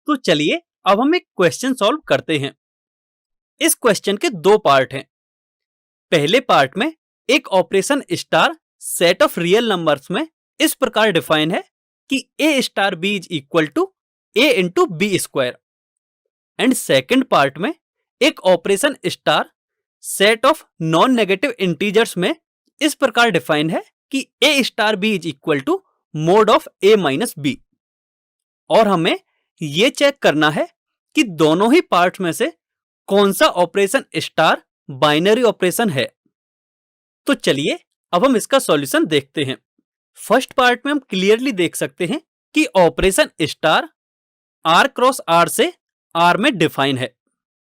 तो चलिए अब हम एक क्वेश्चन सॉल्व करते हैं। इस क्वेश्चन के दो पार्ट हैं। पहले पार्ट में एक operation star set of real numbers में इस प्रकार डिफाइन है कि a star b is equal to a into b square. And second part में एक operation star set of non negative integers में इस प्रकार डिफाइन है कि a star b is equal to mod of a minus b. और हमें यह चेक करना है कि दोनों ही पार्ट्स में से कौन सा ऑपरेशन स्टार बाइनरी ऑपरेशन है। तो चलिए अब हम इसका सॉल्यूशन देखते हैं। फर्स्ट पार्ट में हम क्लियरली देख सकते हैं कि operation star R cross R से आर में डिफाइन है,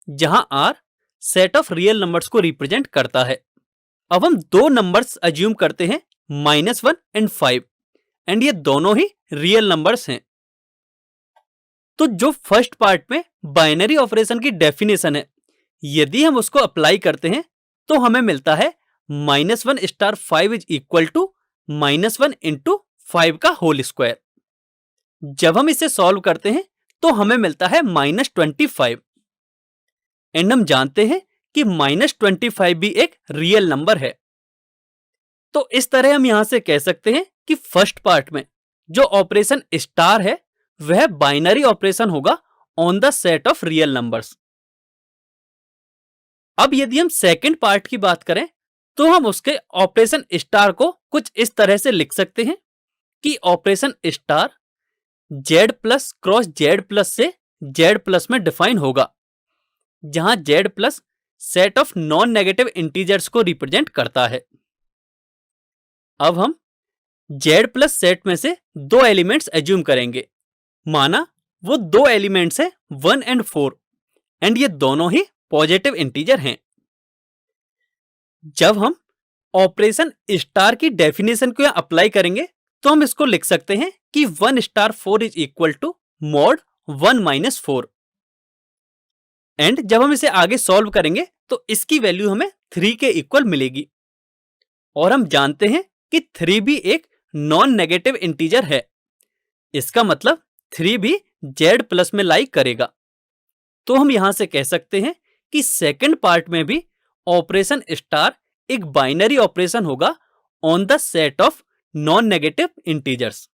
जहां R set of real numbers को रिप्रेजेंट करता है। अब हम दो नंबर्स अज्यूम करते हैं, -1 एंड 5, एंड ये दोनों ही रियल नंबर्स हैं। तो जो फर्स्ट पार्ट में बाइनरी ऑपरेशन की डेफिनेशन है, यदि हम उसको अप्लाई करते हैं तो हमें मिलता है -1 star 5 is equal to -1 into 5 का होल स्क्वायर। जब हम इसे सॉल्व करते हैं तो हमें मिलता है -25। एंड हम जानते हैं कि -25 भी एक रियल नंबर है। तो इस तरह हम यहां से कह सकते हैं कि फर्स्ट पार्ट में जो ऑपरेशन स्टार है वह बाइनरी ऑपरेशन होगा on the set of real numbers. अब यदि हम सेकेंड पार्ट की बात करें तो हम उसके ऑपरेशन स्टार को कुछ इस तरह से लिख सकते हैं कि operation star Z plus cross Z plus से जेड प्लस में डिफाइन होगा, जहां Z plus set of non negative integers को रिप्रेजेंट करता है। अब हम जेड प्लस सेट में से दो एलिमेंट्स एज्यूम करेंगे। माना वो दो एलिमेंट्स हैं 1 एंड 4, एंड ये दोनों ही पॉजिटिव इंटीजर हैं। जब हम ऑपरेशन स्टार की डेफिनेशन को यहां अप्लाई करेंगे तो हम इसको लिख सकते हैं कि 1 star 4 is equal to mod 1 minus 4। And जब हम इसे आगे सॉल्व करेंगे तो इसकी वैल्यू हमें 3 के इक्वल मिलेगी। और हम जानते हैं कि 3 भी एक नॉन नेगेटिव इंटीजर है, इसका मतलब 3 भी जेड प्लस में लाई करेगा। तो हम यहां से कह सकते हैं कि सेकंड पार्ट में भी ऑपरेशन स्टार एक बाइनरी ऑपरेशन होगा on the set of non negative integers.